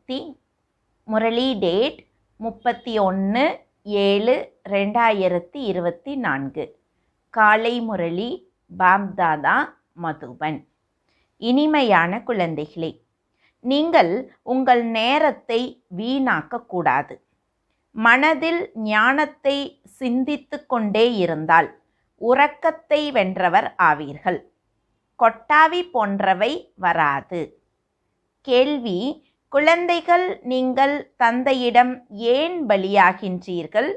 சாந்தி. Murali date 31/7/2024. காலை முரளி பாப்தாதா மதுபன். இனிமையான குழந்தைகளே, நீங்கள் உங்கள் நேரத்தை வீணாக்கக்கூடாது. மனதில் ஞானத்தை சிந்தித்து கொண்டே இருந்தால் உறக்கத்தை வென்றவர் ஆவீர்கள். கொட்டாவி போன்றவை வராது. கேள்வி: குழந்தைகள், நீங்கள் தந்தையிடம் ஏன் பலியாகின்றீர்கள்?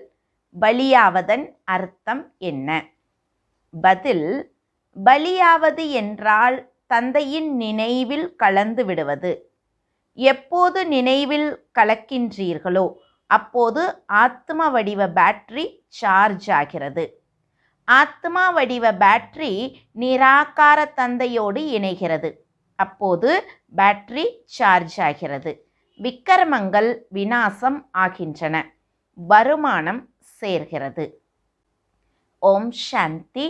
பலியாவதன் அர்த்தம் என்ன? பதில்: பலியாவது என்றால் தந்தையின் நினைவில் கலந்து விடுவது. எப்போது நினைவில் கலக்கின்றீர்களோ அப்போது ஆத்ம வடிவ பேட்டரி சார்ஜ் ஆகிறது. ஆத்மா வடிவ பேட்டரி நிராகார தந்தையோடு இணைகிறது. அப்போது பேட்டரி சார்ஜ் ஆகிறது. விக்கிரமங்கள் விநாசம் ஆகின்றன. வருமானம் சேர்கிறது. ஓம் சாந்தி.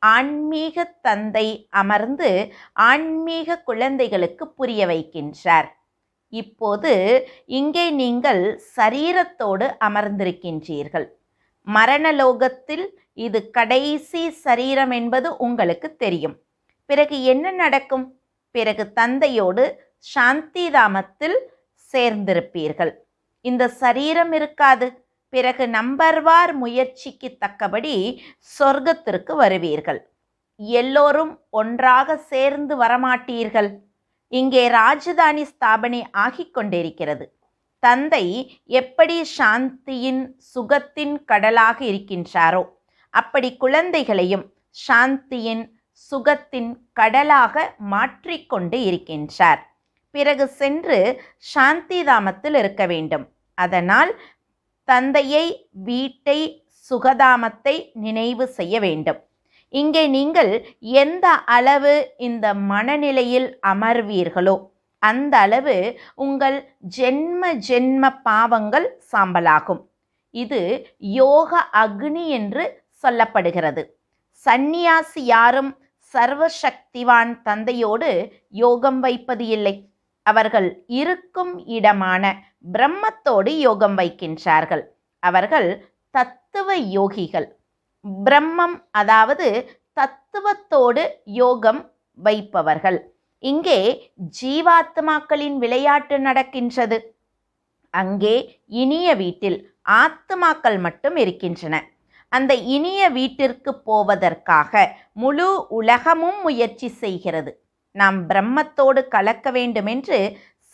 ஆன்மீக தந்தை அமர்ந்து ஆன்மீக குழந்தைகளுக்கு புரிய வைக்கின்றார். இப்போது இங்கே நீங்கள் சரீரத்தோடு அமர்ந்திருக்கின்றீர்கள். மரணலோகத்தில் இது கடைசி சரீரம் என்பது உங்களுக்கு தெரியும். பிறகு என்ன நடக்கும்? பிறகு தந்தையோடு சாந்தி தாமத்தில் சேர்ந்திருப்பீர்கள். இந்த சரீரம் இருக்காது. பிறகு நம்பர்வார் முயற்சிக்கு தக்கபடி சொர்க்கத்திற்கு வருவீர்கள். எல்லோரும் ஒன்றாக சேர்ந்து வரமாட்டீர்கள். இங்கே ராஜதானி ஸ்தாபனை ஆகிக் கொண்டிருக்கிறது. தந்தை எப்படி சாந்தியின் சுகத்தின் கடலாக இருக்கின்றாரோ அப்படி குழந்தைகளையும் சாந்தியின் சுகத்தின் கடலாக மாற்றிக்கொண்டு இருக்கின்றார். பிறகு சென்று சாந்தி தாமத்தில் இருக்க வேண்டும். அதனால் தந்தையை, வீட்டை, சுகதாமத்தை நினைவு செய்ய வேண்டும். இங்கே நீங்கள் எந்த அளவு இந்த மனநிலையில் அமர்வீர்களோ அந்த அளவு உங்கள் ஜென்ம ஜென்ம பாவங்கள் சாம்பலாகும். இது யோக அக்னி என்று சொல்லப்படுகிறது. சந்நியாசி யாரும் சர்வசக்திவான் தந்தையோடு யோகம் வைப்பது இல்லை. அவர்கள் இருக்கும் இடமான பிரம்மத்தோடு யோகம் வைக்கின்றார்கள். அவர்கள் தத்துவ யோகிகள். பிரம்மம் அதாவது தத்துவத்தோடு யோகம் வைப்பவர்கள். இங்கே ஜீவாத்மாக்களின் விளையாட்டு நடக்கின்றது. அங்கே இனிய வீட்டில் ஆத்மாக்கள் மட்டும் இருக்கின்றன. அந்த இனிய வீட்டிற்கு போவதற்காக முழு உலகமும் முயற்சி செய்கிறது. நாம் பிரம்மத்தோடு கலக்க வேண்டும் என்று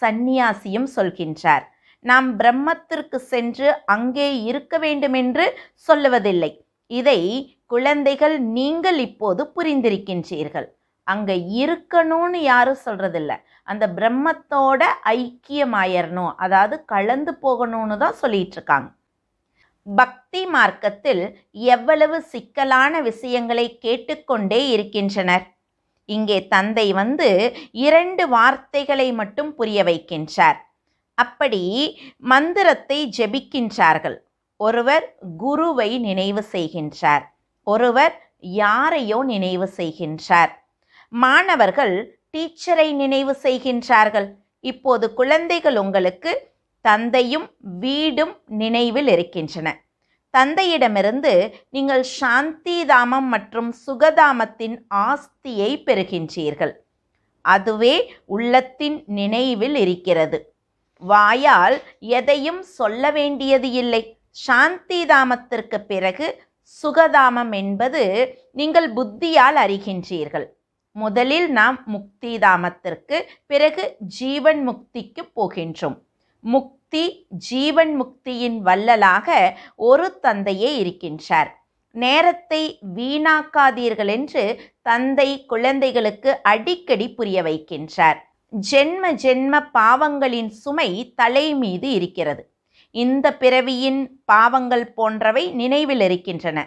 சந்நியாசியும் சொல்கின்றார். நாம் பிரம்மத்திற்கு சென்று அங்கே இருக்க வேண்டும் என்று சொல்லுவதில்லை. இதை குழந்தைகள் நீங்கள் இப்போது புரிந்திருக்கின்றீர்கள். அங்கே இருக்கணும்னு யாரும் சொல்றதில்ல. அந்த பிரம்மத்தோட ஐக்கியமாயிரணும், அதாவது கலந்து போகணும்னு தான் சொல்லிட்டு இருக்காங்க. பக்தி மார்க்கத்தில் எவ்வளவு சிக்கலான விஷயங்களை கேட்டுக்கொண்டே இருக்கின்றனர். இங்கே தந்தை வந்து 2 வார்த்தைகளை மட்டும் புரிய வைக்கின்றார். அப்படி மந்திரத்தை ஜெபிக்கின்றார்கள். ஒருவர் குருவை நினைவு செய்கின்றார், ஒருவர் யாரையோ நினைவு செய்கின்றார். மாணவர்கள் டீச்சரை நினைவு செய்கின்றார்கள். இப்போது குழந்தைகள் உங்களுக்கு தந்தையும் வீடும் நினைவில் இருக்கின்றன. தந்தையிடமிருந்து நீங்கள் சாந்தி தாமம் மற்றும் சுகதாமத்தின் ஆஸ்தியை பெறுகின்றீர்கள். அதுவே உள்ளத்தின் நினைவில் இருக்கிறது. வாயால் எதையும் சொல்ல வேண்டியது இல்லை. சாந்தி தாமத்திற்கு பிறகு சுகதாமம் என்பது நீங்கள் புத்தியால் அறிகின்றீர்கள். முதலில் நாம் முக்தி தாமத்திற்கு, பிறகு ஜீவன் முக்திக்கு போகின்றோம். முக்தி ஜீவன் முக்தியின் வள்ளலாக ஒரு தந்தையே இருக்கின்றார். நேரத்தை வீணாக்காதீர்கள் என்று தந்தை குழந்தைகளுக்கு அடிக்கடி புரிய வைக்கின்றார். ஜென்ம ஜென்ம பாவங்களின் சுமை தலை மீது இருக்கிறது. இந்த பிறவியின் பாவங்கள் போன்றவை நினைவில் இருக்கின்றன.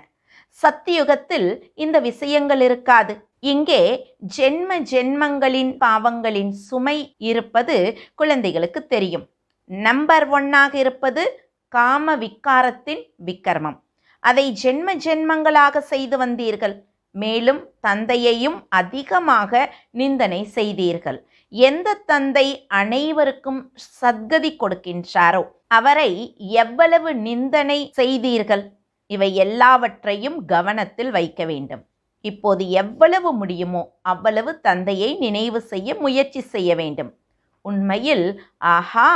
சத்தியுகத்தில் இந்த விஷயங்கள் இருக்காது. இங்கே ஜென்ம ஜென்மங்களின் பாவங்களின் சுமை இருப்பது குழந்தைகளுக்கு தெரியும். நம்பர் 1 இருப்பது காம விக்காரத்தின் விக்கிரமம். அதை ஜென்ம ஜென்மங்களாக செய்து வந்தீர்கள். மேலும் தந்தையையும் அதிகமாக நிந்தனை செய்தீர்கள். எந்த தந்தை அனைவருக்கும் சத்கதி கொடுக்கின்றாரோ அவரை எவ்வளவு நிந்தனை செய்தீர்கள்? இவை எல்லாவற்றையும் கவனத்தில் வைக்க வேண்டும். இப்போது எவ்வளவு முடியுமோ அவ்வளவு தந்தையை நினைவு செய்ய முயற்சி செய்ய வேண்டும். உண்மையில் ஆஹா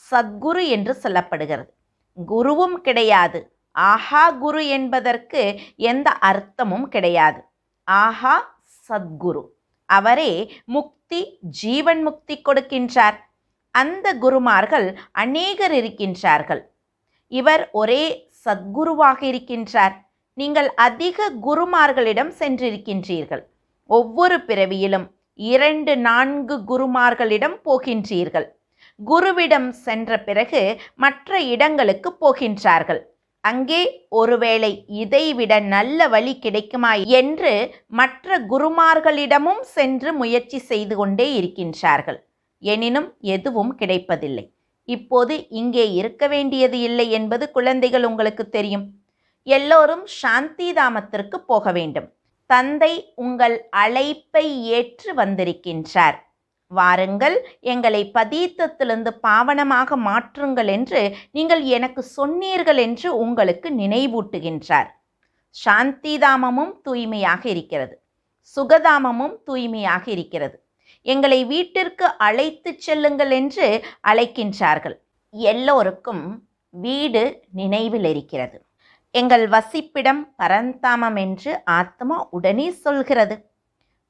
சத்குரு என்று சொல்லப்படுகிறது. குருவும் கிடையாது. ஆஹா குரு என்பதற்கு எந்த அர்த்தமும் கிடையாது. ஆஹா சத்குரு, அவரே முக்தி, ஜீவன் முக்தி கொடுக்கின்றார். அந்த குருமார்கள் அநேகர் இருக்கின்றார்கள். இவர் ஒரே சத்குருவாக இருக்கின்றார். நீங்கள் அதிக குருமார்களிடம் சென்றிருக்கின்றீர்கள். ஒவ்வொரு பிறவியிலும் 2-4 குருமார்களிடம் போகின்றீர்கள். குருவிடம் சென்ற பிறகு மற்ற இடங்களுக்கு போகின்றார்கள். அங்கே ஒருவேளை இதைவிட நல்ல வழி கிடைக்குமா என்று மற்ற குருமார்களிடமும் சென்று முயற்சி செய்து கொண்டே இருக்கின்றார்கள். எனினும் எதுவும் கிடைப்பதில்லை. இப்போது இங்கே இருக்க வேண்டியது இல்லை என்பது குழந்தைகள் உங்களுக்கு தெரியும். எல்லோரும் சாந்தி தாமத்திற்கு போக வேண்டும். தந்தை உங்கள் அழைப்பை ஏற்று வந்திருக்கின்றார். வாருங்கள், எங்களை பதீத்தத்திலிருந்து பாவனமாக மாற்றுங்கள் என்று நீங்கள் எனக்கு சொன்னீர்கள் என்று உங்களுக்கு நினைவூட்டுகின்றார். சாந்தி தாமமும் தூய்மையாக இருக்கிறது, சுகதாமமும் தூய்மையாக இருக்கிறது. எங்களை வீட்டிற்கு அழைத்து செல்லுங்கள் என்று அழைக்கின்றார்கள். எல்லோருக்கும் வீடு நினைவில் இருக்கிறது. எங்கள் வசிப்பிடம் பரந்தாமம் என்று ஆத்மா உடனே சொல்கிறது.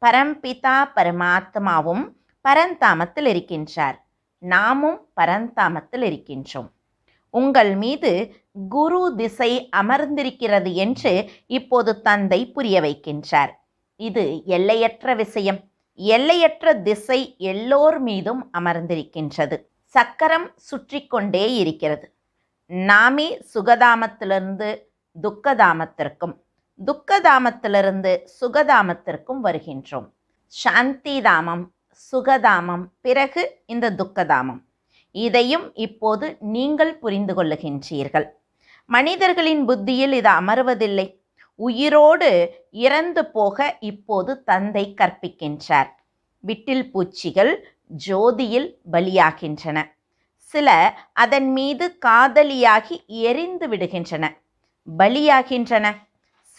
பரம்பிதா பரமாத்மாவும் பரந்தாமத்தில் இருக்கின்றார். நாமும் பரந்தாமத்தில் இருக்கின்றோம். உங்கள் மீது குரு திசை அமர்ந்திருக்கிறது என்று இப்போது தந்தை புரிய வைக்கின்றார். இது எல்லையற்ற விஷயம். எல்லையற்ற திசை எல்லோர் மீதும் அமர்ந்திருக்கின்றது. சக்கரம் சுற்றி கொண்டே இருக்கிறது. நாமே சுகதாமத்திலிருந்து துக்கதாமத்திற்கும், துக்கதாமத்திலிருந்து சுகதாமத்திற்கும் வருகின்றோம். சாந்தி தாமம், சுகதாமம், பிறகு இந்த துக்கதாமம். இதையும் இப்போது நீங்கள் புரிந்து கொள்ளுகின்றீர்கள். மனிதர்களின் புத்தியில் இது அமர்வதில்லை. உயிரோடு இறந்து போக இப்போது தந்தை கற்பிக்கின்றார். விட்டில் பூச்சிகள் ஜோதியில் பலியாகின்றன. சில அதன் மீது காதலியாகி எரிந்து விடுகின்றன, பலியாகின்றன.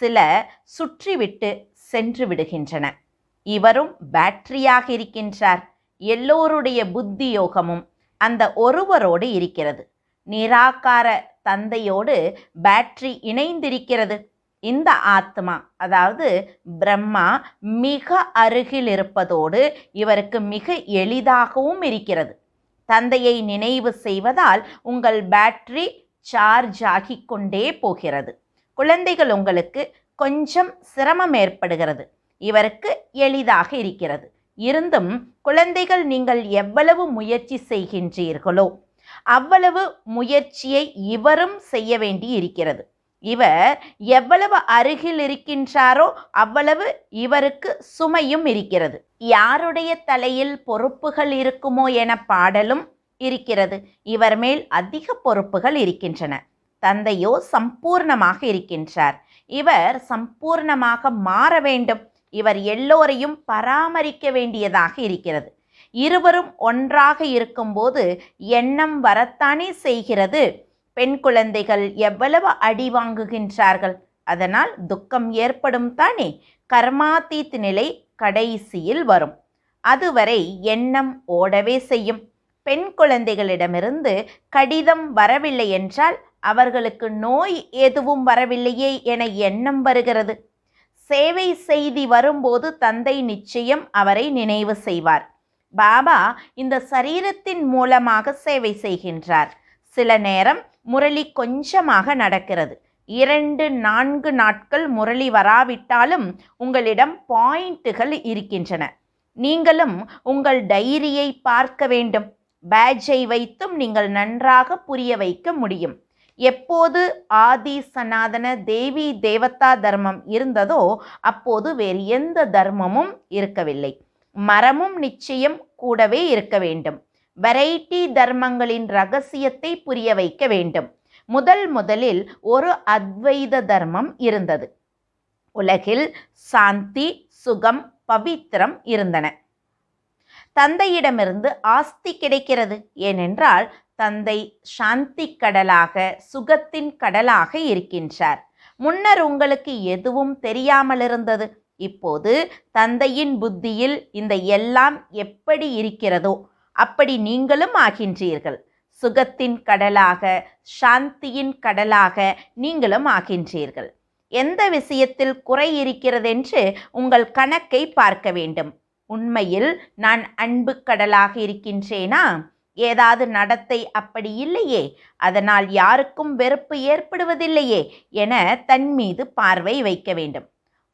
சில சுற்றிவிட்டு சென்று விடுகின்றன. இவரும் பேட்டரியாக இருக்கின்றார். எல்லோருடைய புத்தி யோகமும் அந்த ஒருவரோடு இருக்கிறது. நிராகார தந்தையோடு பேட்டரி இணைந்திருக்கிறது. இந்த ஆத்மா, அதாவது பிரம்மா, மிக அருகில் இருப்பதோடு இவருக்கு மிக எளிதாகவும் இருக்கிறது. தந்தையை நினைவு செய்வதால் உங்கள் பேட்டரி சார்ஜ் ஆகி கொண்டே போகிறது. குழந்தைகள், உங்களுக்கு கொஞ்சம் சிரமம் ஏற்படுகிறது. இவருக்கு எளிதாக இருக்கிறது. இருந்தும் குழந்தைகள், நீங்கள் எவ்வளவு முயற்சி செய்கின்றீர்களோ அவ்வளவு முயற்சியை இவரும் செய்ய வேண்டி இருக்கிறது. இவர் எவ்வளவு அருகில் இருக்கின்றாரோ அவ்வளவு இவருக்கு சுமையும் இருக்கிறது. யாருடைய தலையில் பொறுப்புகள் இருக்குமோ என பாடலும் இருக்கிறது. இவர் மேல் அதிக பொறுப்புகள் இருக்கின்றன. தந்தையோ சம்பூர்ணமாக இருக்கின்றார். இவர் சம்பூர்ணமாக மாற வேண்டும். இவர் எல்லோரையும் பராமரிக்க வேண்டியதாக இருக்கிறது. இருவரும் ஒன்றாக இருக்கும்போது எண்ணம் வரத்தானே செய்கிறது. பெண் குழந்தைகள் எவ்வளவு அடி வாங்குகின்றார்கள். அதனால் துக்கம் ஏற்படும் தானே. கர்மாதீத் நிலை கடைசியில் வரும். அதுவரை எண்ணம் ஓடவே செய்யும். பெண் குழந்தைகளிடமிருந்து கடிதம் வரவில்லை என்றால் அவர்களுக்கு நோய் எதுவும் வரவில்லையே என எண்ணம் வருகிறது. சேவை செய்தி வரும்போது தந்தை நிச்சயம் அவரை நினைவு செய்வார். பாபா இந்த சரீரத்தின் மூலமாக சேவை செய்கின்றார். சில நேரம் முரளி கொஞ்சமாக நடக்கிறது. 2-4 நாட்கள் முரளி வராவிட்டாலும் உங்களிடம் பாயிண்ட்டுகள் இருக்கின்றன. நீங்களும் உங்கள் டைரியை பார்க்க வேண்டும். பேட்ஜை வைத்தும் நீங்கள் நன்றாக புரிய வைக்க முடியும். எப்போது ஆதி சனாதன தேவி தேவதா தர்மம் இருந்ததோ அப்போது வேறு எந்த தர்மமும் இருக்கவில்லை. மரமும் நிச்சயம் கூடவே இருக்க வேண்டும். வெரைட்டி தர்மங்களின் ரகசியத்தை புரிய வைக்க வேண்டும். முதலில் ஒரு அத்வைத தர்மம் இருந்தது. உலகில் சாந்தி, சுகம், பவித்திரம் இருந்தன. தந்தையிடமிருந்து ஆஸ்தி கிடைக்கிறது. ஏனென்றால் தந்தை சாந்தி கடலாக, சுகத்தின் கடலாக இருக்கின்றார். முன்னர் உங்களுக்கு எதுவும் தெரியாமல் இருந்தது. இப்போது தந்தையின் புத்தியில் இந்த எல்லாம் எப்படி இருக்கிறதோ அப்படி நீங்களும் ஆகின்றீர்கள். சுகத்தின் கடலாக, சாந்தியின் கடலாக நீங்களும் ஆகின்றீர்கள். எந்த விஷயத்தில் குறை இருக்கிறதென்று உங்கள் கணக்கை பார்க்க வேண்டும். உண்மையில் நான் அன்பு கடலாக இருக்கின்றேனா? ஏதாவது நடத்தை அப்படி இல்லையே, அதனால் யாருக்கும் வெறுப்பு ஏற்படுவதில்லையே என தன் மீது பார்வை வைக்க வேண்டும்.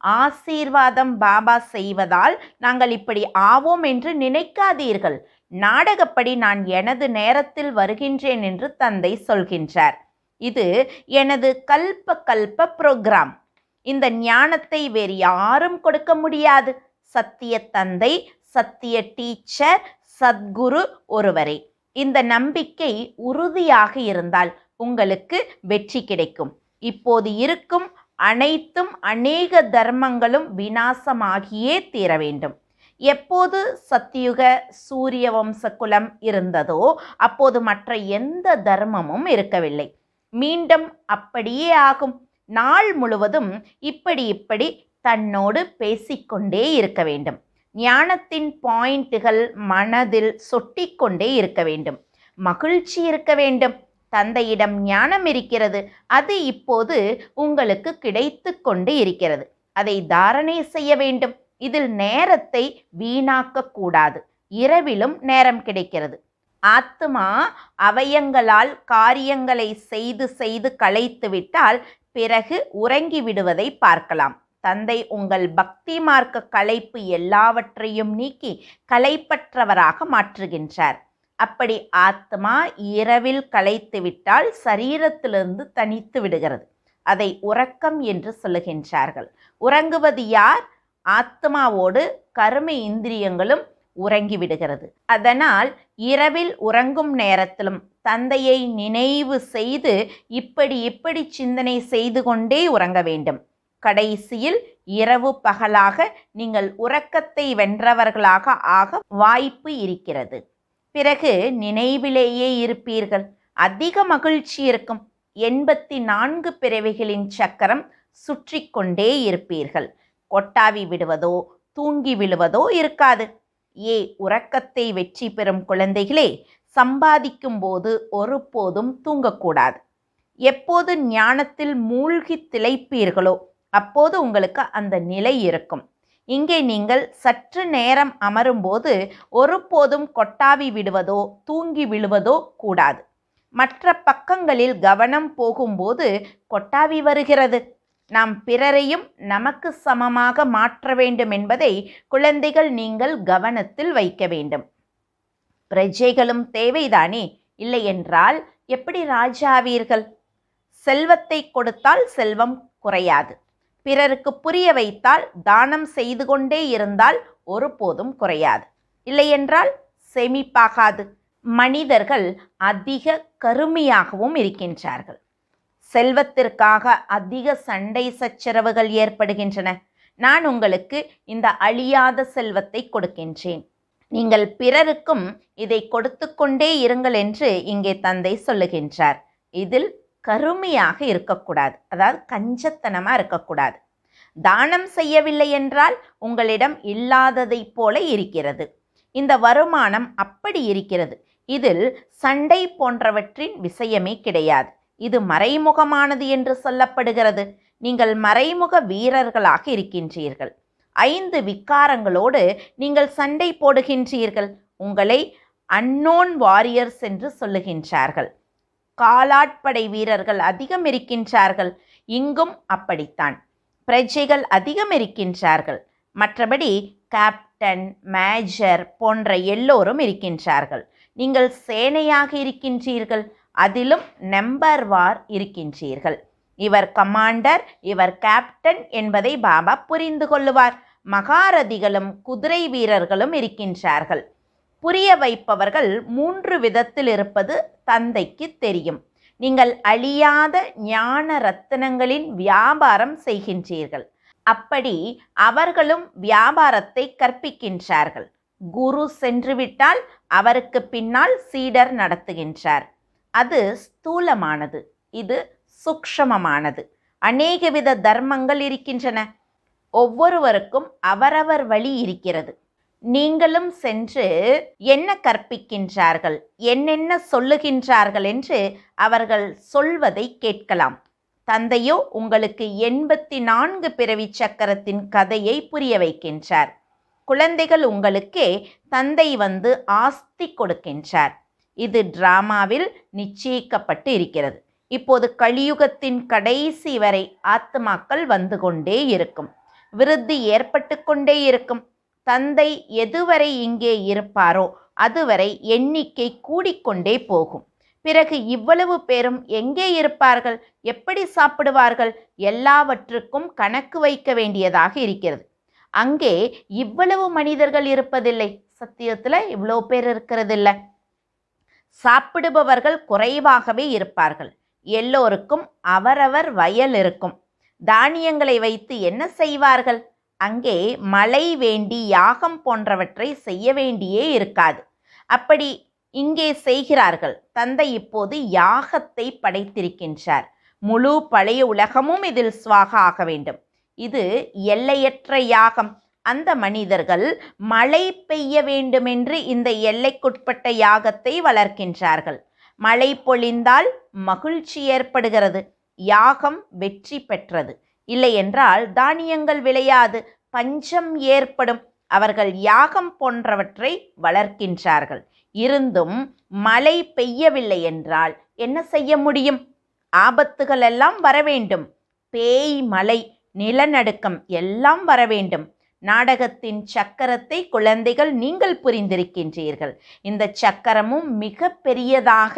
ஆசீர்வாதம் பாபா செய்வதால் நாங்கள் இப்படி ஆவோம் என்று நினைக்காதீர்கள். நாடகப்படி நான் எனது நேரத்தில் வருகின்றேன் என்று தந்தை சொல்கின்றார். இது எனது கல்ப புரோகிராம். இந்த ஞானத்தை வேறு யாரும் கொடுக்க முடியாது. சத்திய தந்தை, சத்திய டீச்சர், சத்குரு ஒருவரே. இந்த நம்பிக்கை உறுதியாக இருந்தால் உங்களுக்கு வெற்றி கிடைக்கும். இப்போது இருக்கும் அனைத்தும் அநேக தர்மங்களும் விநாசமாகியே தீர வேண்டும். எப்போது சத்தியுக சூரிய வம்ச குலம் இருந்ததோ அப்போது மற்ற எந்த தர்மமும் இருக்கவில்லை. மீண்டும் அப்படியே ஆகும். நாள் முழுவதும் இப்படி தன்னோடு பேசிக்கொண்டே இருக்க வேண்டும். ஞானத்தின் பாயிண்ட்டுகள் மனதில் சொட்டிக்கொண்டே இருக்க வேண்டும். மகிழ்ச்சி இருக்க வேண்டும். தந்தையிடம் ஞானம் இருக்கிறது. அது இப்போது உங்களுக்கு கிடைத்து கொண்டு இருக்கிறது. அதை தாரணை செய்ய வேண்டும். இதில் நேரத்தை வீணாக்க கூடாது. இரவிலும் நேரம் கிடைக்கிறது. ஆத்மா அவயங்களால் காரியங்களை செய்து களைத்துவிட்டால் பிறகு உறங்கி விடுவதை பார்க்கலாம். தந்தை உங்கள் பக்தி மார்க்க களைப்பு எல்லாவற்றையும் நீக்கி களைப்பற்றவராக மாற்றுகின்றார். அப்படி ஆத்மா இரவில் களைத்துவிட்டால் சரீரத்திலிருந்து தனித்து விடுகிறது. அதை உறக்கம் என்று சொல்லுகின்றார்கள். உறங்குவது யார்? ஆத்மாவோடு கர்ம இந்திரியங்களும் உறங்கிவிடுகிறது. அதனால் இரவில் உறங்கும் நேரத்திலும் தந்தையை நினைவு செய்து இப்படி சிந்தனை செய்து கொண்டே உறங்க வேண்டும். கடைசியில் இரவு பகலாக நீங்கள் உறக்கத்தை வென்றவர்களாக ஆக வாய்ப்பு இருக்கிறது. பிறகு நினைவிலேயே இருப்பீர்கள். அதிக மகிழ்ச்சி இருக்கும். 84 பிறவிகளின் சக்கரம் சுற்றி கொண்டே இருப்பீர்கள். கொட்டாவி விடுவதோ தூங்கி விழுவதோ இருக்காது. உறக்கத்தை வெற்றி பெறும் குழந்தைகளே, சம்பாதிக்கும் போது ஒருபோதும் தூங்கக்கூடாது. எப்போது ஞானத்தில் மூழ்கி திளைப்பீர்களோ அப்போது உங்களுக்கு அந்த நிலை இருக்கும். இங்கே நீங்கள் சற்று நேரம் அமரும்போது ஒருபோதும் கொட்டாவி விடுவதோ தூங்கி விழுவதோ கூடாது. மற்ற பக்கங்களில் கவனம் போகும்போது கொட்டாவி வருகிறது. நாம் பிறரையும் நமக்கு சமமாக மாற்ற வேண்டும் என்பதை குழந்தைகள் நீங்கள் கவனத்தில் வைக்க வேண்டும். பிரஜைகளும் தேவைதானே? இல்லை என்றால் எப்படி ராஜாவீர்கள்? செல்வத்தை கொடுத்தால் செல்வம் குறையாது. பிறருக்கு புரிய வைத்தால், தானம் செய்து கொண்டே இருந்தால் ஒருபோதும் குறையாது. இல்லையென்றால் சேமிப்பாகாது. மனிதர்கள் அதிக கருமையாகவும் இருக்கின்றார்கள். செல்வத்திற்காக அதிக சண்டை சச்சரவுகள் ஏற்படுகின்றன. நான் உங்களுக்கு இந்த அழியாத செல்வத்தை கொடுக்கின்றேன். நீங்கள் பிறருக்கும் இதை கொடுத்து கொண்டே இருங்கள் என்று இங்கே தந்தை சொல்லுகின்றார். இதில் கருமையாக இருக்கக்கூடாது. அதாவது கஞ்சத்தனமாக இருக்கக்கூடாது. தானம் செய்யவில்லை என்றால் உங்களிடம் இல்லாததை போல இருக்கிறது. இந்த வருமானம் அப்படி இருக்கிறது. இதில் சண்டை போன்றவற்றின் விஷயமே கிடையாது. இது மறைமுகமானது என்று சொல்லப்படுகிறது. நீங்கள் மறைமுக வீரர்களாக இருக்கின்றீர்கள். 5 விகாரங்களோடு நீங்கள் சண்டை போடுகின்றீர்கள். உங்களை அன்னோன் வாரியர்ஸ் என்று சொல்லுகின்றார்கள். காலாட்படை வீரர்கள் அதிகம் இருக்கின்றார்கள். இங்கும் அப்படித்தான். பிரஜைகள் அதிகம் இருக்கின்றார்கள். மற்றபடி கேப்டன், மேஜர் போன்ற எல்லோரும் இருக்கின்றார்கள். நீங்கள் சேனையாக இருக்கின்றீர்கள். அதிலும் நம்பர் வார் இருக்கின்றீர்கள். இவர் கமாண்டர், இவர் கேப்டன் என்பதை பாபா புரிந்து கொள்ளுவார். மகாரதிகளும் குதிரை வீரர்களும் இருக்கின்றார்கள். புரிய வைப்பவர்கள் 3 விதத்தில் இருப்பது தந்தைக்கு தெரியும். நீங்கள் அழியாத ஞான ரத்தினங்களின் வியாபாரம் செய்கின்றீர்கள். அப்படி அவர்களும் வியாபாரத்தை கற்பிக்கின்றார்கள். குரு சென்றுவிட்டால் அவருக்கு பின்னால் சீடர் நடத்துகின்றார். அது ஸ்தூலமானது, இது சூக்ஷ்மமானது. அநேகவித தர்மங்கள் இருக்கின்றன. ஒவ்வொருவருக்கும் அவரவர் வழி இருக்கிறது. நீங்களும் சென்று என்ன கற்பிக்கின்றார்கள், என்னென்ன சொல்லுகின்றார்கள் என்று அவர்கள் சொல்வதை கேட்கலாம். தந்தையோ உங்களுக்கு 84 பிறவி சக்கரத்தின் கதையை புரிய வைக்கின்றார். குழந்தைகள் உங்களுக்கே தந்தை வந்து ஆஸ்தி கொடுக்கின்றார். இது டிராமாவில் நிச்சயிக்கப்பட்டு இருக்கிறது. இப்போது கலியுகத்தின் கடைசி வரை ஆத்மாக்கள் வந்து கொண்டே இருக்கும், விருத்தி ஏற்பட்டு கொண்டே இருக்கும். தந்தை எதுவரை இங்கே இருப்பாரோ அதுவரை எண்ணிக்கை கூடிக்கொண்டே போகும். பிறகு இவ்வளவு பேரும் எங்கே இருப்பார்கள், எப்படி சாப்பிடுவார்கள், எல்லாவற்றுக்கும் கணக்கு வைக்க வேண்டியதாக இருக்கிறது. அங்கே இவ்வளவு மனிதர்கள் இருப்பதில்லை, சத்தியத்தில் இவ்வளோ பேர் இருக்கிறதில்லை. சாப்பிடுபவர்கள் குறைவாகவே இருப்பார்கள். எல்லோருக்கும் அவரவர் வயல் இருக்கும். தானியங்களை வைத்து என்ன செய்வார்கள்? அங்கே மழை வேண்டி யாகம் போன்றவற்றை செய்ய வேண்டியே இருக்காது. அப்படி இங்கே செய்கிறார்கள். தந்தை இப்போது யாகத்தை படைத்திருக்கின்றார். முழு பழைய உலகமும் இதில் சுவாக ஆக வேண்டும். இது எல்லையற்ற யாகம். அந்த மனிதர்கள் மழை பெய்ய வேண்டுமென்று இந்த எல்லைக்குட்பட்ட யாகத்தை வளர்க்கின்றார்கள். மழை பொழிந்தால் மகிழ்ச்சி ஏற்படுகிறது, யாகம் வெற்றி பெற்றது. இல்லை என்றால் தானியங்கள் விளையாது, பஞ்சம் ஏற்படும். அவர்கள் யாகம் போன்றவற்றை வளர்க்கின்றார்கள். இருந்தும் மழை பெய்யவில்லை என்றால் என்ன செய்ய முடியும்? ஆபத்துகள் எல்லாம் வர வேண்டும். பேய், மழை, நிலநடுக்கம் எல்லாம் வர வேண்டும். நாடகத்தின் சக்கரத்தை குழந்தைகள் நீங்கள் புரிந்திருக்கின்றீர்கள். இந்த சக்கரமும் மிக பெரியதாக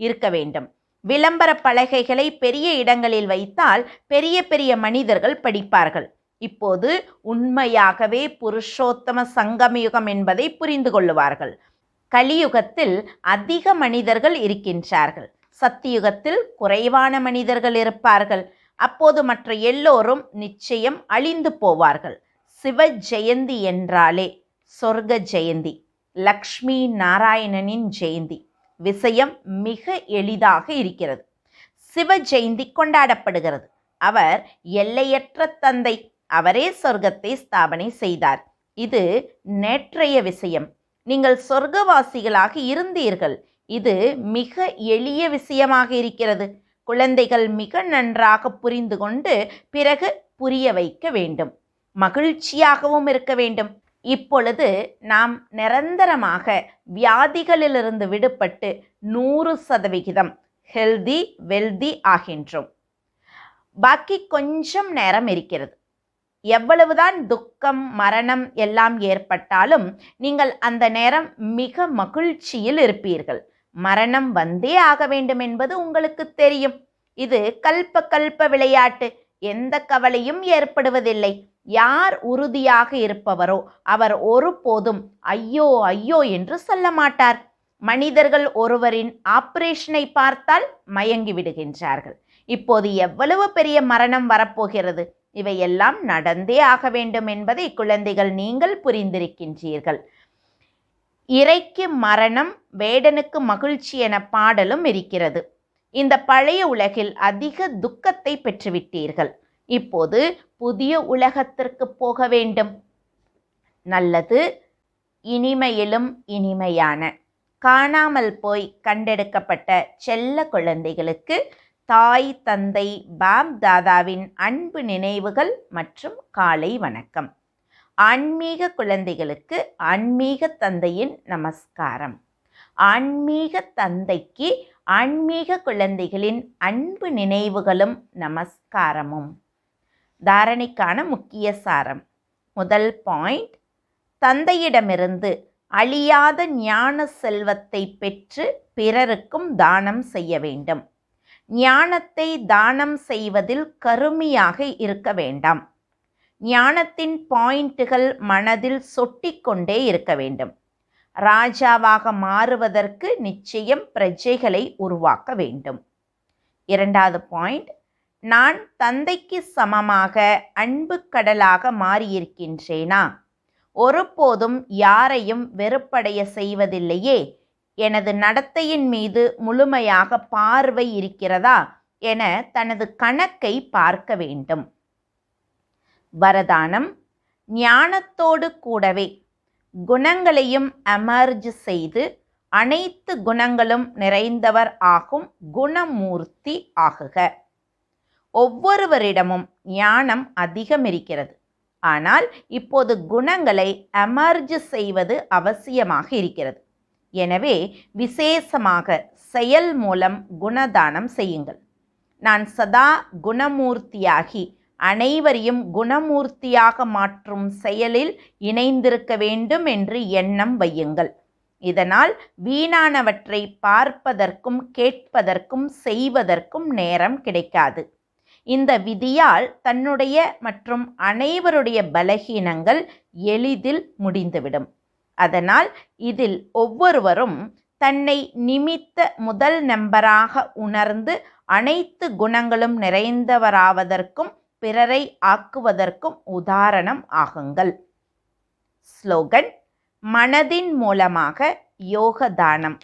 இருக்க வேண்டும். விளம்பர பலகைகளை பெரிய இடங்களில் வைத்தால் பெரிய பெரிய மனிதர்கள் படிப்பார்கள். இப்போது உண்மையாகவே புருஷோத்தம சங்கமயுகம் என்பதை புரிந்து கொள்ளுவார்கள். கலியுகத்தில் அதிக மனிதர்கள் இருக்கின்றார்கள். சத்தியுகத்தில் குறைவான மனிதர்கள் இருப்பார்கள். அப்போது மற்ற எல்லோரும் நிச்சயம் அழிந்து போவார்கள். சிவ ஜெயந்தி என்றாலே சொர்க்க ஜெயந்தி, லக்ஷ்மி நாராயணனின் ஜெயந்தி. விஷயம் மிக எளிதாக இருக்கிறது. சிவ ஜெயந்தி கொண்டாடப்படுகிறது. அவர் எல்லையற்ற தந்தை. அவரே சொர்க்கத்தை ஸ்தாபனை செய்தார். இது நேற்றைய விஷயம். நீங்கள் சொர்க்கவாசிகளாக இருந்தீர்கள். இது மிக எளிய விஷயமாக இருக்கிறது. குழந்தைகள் மிக நன்றாக புரிந்து கொண்டு பிறகு புரிய வைக்க வேண்டும். மகிழ்ச்சியாகவும் இருக்க வேண்டும். இப்பொழுது நாம் நிரந்தரமாக வியாதிகளிலிருந்து விடுபட்டு 100% ஹெல்தி வெல்தி ஆகின்றோம். பாக்கி கொஞ்சம் நேரம் இருக்கிறது. எவ்வளவுதான் துக்கம், மரணம் எல்லாம் ஏற்பட்டாலும் நீங்கள் அந்த நேரம் மிக மகிழ்ச்சியில் இருப்பீர்கள். மரணம் வந்தே ஆக வேண்டும் என்பது உங்களுக்கு தெரியும். இது கல்ப விளையாட்டு. எந்த கவலையும் ஏற்படுவதில்லை. யார் உறுதியாக இருப்பவரோ அவர் ஒருபோதும் ஐயோ ஐயோ என்று சொல்ல மாட்டார். மனிதர்கள் ஒருவரின் ஆபரேஷனை பார்த்தால் மயங்கி விடுகின்றார்கள். இப்போது எவ்வளவு பெரிய மரணம் வரப்போகிறது. இவையெல்லாம் நடந்தே ஆக வேண்டும் என்பதை குழந்தைகள் நீங்கள் புரிந்திருக்கின்றீர்கள். இறைக்கு மரணம், வேடனுக்கு மகிழ்ச்சி என பாடலும் இருக்கிறது. இந்த பழைய உலகில் அதிக துக்கத்தை பெற்றுவிட்டீர்கள். இப்போது புதிய உலகத்திற்கு போக வேண்டும். நல்லது, இனிமையிலும் இனிமையான காணாமல் போய் கண்டெடுக்கப்பட்ட செல்ல குழந்தைகளுக்கு தாய் தந்தை பாப் தாதாவின் அன்பு நினைவுகள் மற்றும் காலை வணக்கம். ஆன்மீக குழந்தைகளுக்கு ஆன்மீக தந்தையின் நமஸ்காரம். ஆன்மீக தந்தைக்கு ஆன்மீக குழந்தைகளின் அன்பு நினைவுகளும் நமஸ்காரமும். தாரணைக்கான முக்கிய சாரம். முதல் பாயிண்ட், தந்தையிடமிருந்து அழியாத ஞான செல்வத்தை பெற்று பிறருக்கும் தானம் செய்ய வேண்டும். ஞானத்தை தானம் செய்வதில் கருமையாக இருக்க வேண்டாம். ஞானத்தின் பாயிண்ட்டுகள் மனதில் சொட்டிக்கொண்டே இருக்க வேண்டும். ராஜாவாக மாறுவதற்கு நிச்சயம் பிரஜைகளை உருவாக்க வேண்டும். இரண்டாவது பாயிண்ட், நான் தந்தைக்கு சமமாக அன்பு கடலாக மாறியிருக்கின்றேனா? ஒருபோதும் யாரையும் வெறுப்படைய செய்வதில்லையே. எனது நடத்தையின் மீது முழுமையாக பார்வை இருக்கிறதா என தனது கணக்கை பார்க்க வேண்டும். வரதானம்: ஞானத்தோடு கூடவே குணங்களையும் அமர்ஜ் செய்து அனைத்து குணங்களும் நிறைந்தவர் ஆகும் குணமூர்த்தி ஆகுக. ஒவ்வொருவரிடமும் ஞானம் அதிகம் இருக்கிறது. ஆனால் இப்போது குணங்களை அமர்ஜ் செய்வது அவசியமாக இருக்கிறது. எனவே விசேஷமாக செயல் மூலம் குணதானம் செய்யுங்கள். நான் சதா குணமூர்த்தியாகி அனைவரையும் குணமூர்த்தியாக மாற்றும் செயலில் இணைந்திருக்க வேண்டும் என்று எண்ணம் வையுங்கள். இதனால் வீணானவற்றை பார்ப்பதற்கும் கேட்பதற்கும் செய்வதற்கும் நேரம் கிடைக்காது. இந்த விதியால் தன்னுடைய மற்றும் அனைவருடைய பலகீனங்கள் எளிதில் முடிந்துவிடும். அதனால் இதில் ஒவ்வொருவரும் தன்னை நிமித்த முதல் நம்பராக உணர்ந்து அனைத்து குணங்களும் நிறைந்தவராவதற்கும் பிறரை ஆக்குவதற்கும் உதாரணம் ஆகுங்கள். ஸ்லோகன்: மனதின் மூலமாக யோக தானம்,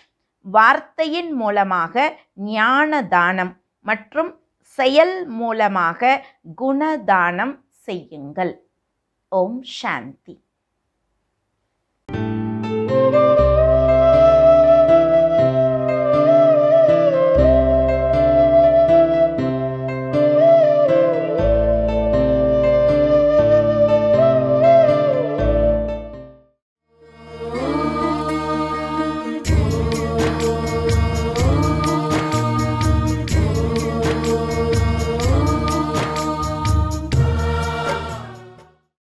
வார்த்தையின் மூலமாக ஞான தானம் மற்றும் செயல் மூலமாக குணதானம் செய்யுங்கள். ஓம் சாந்தி.